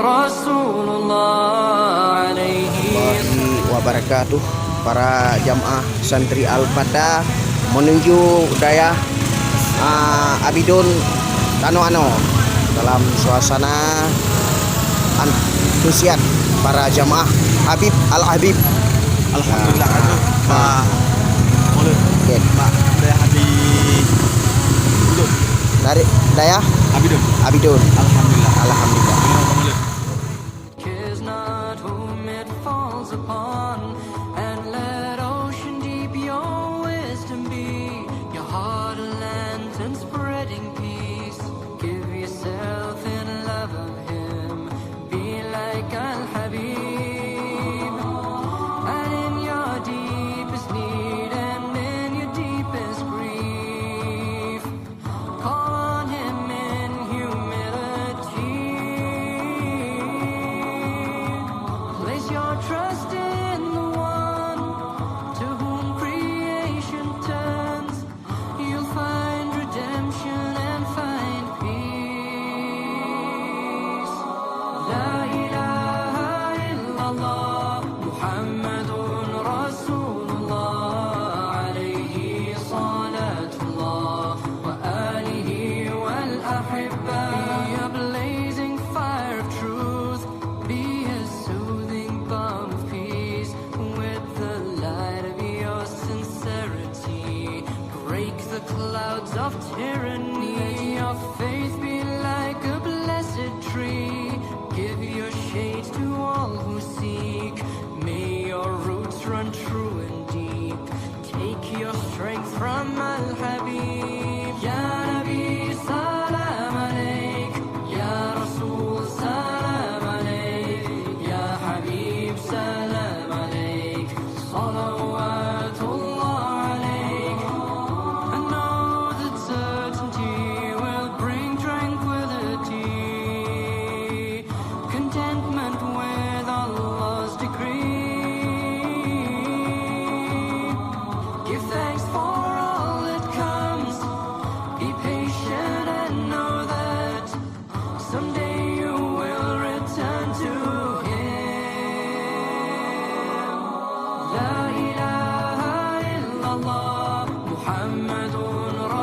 Rasulullah alaihi wabarakatuh. Para jamaah santri Al-Fatah menuju daya Abidun Tanoano dalam suasana antusias para jamaah Habib Al-Habib. Alhamdulillah aduh Pak Maulud. Okay. Pak saya habis duduk Dari daya Abidun. Abidun. Alhamdulillah. Alhamdulillah. Terima kasih Maulud. cares not whom it falls upon.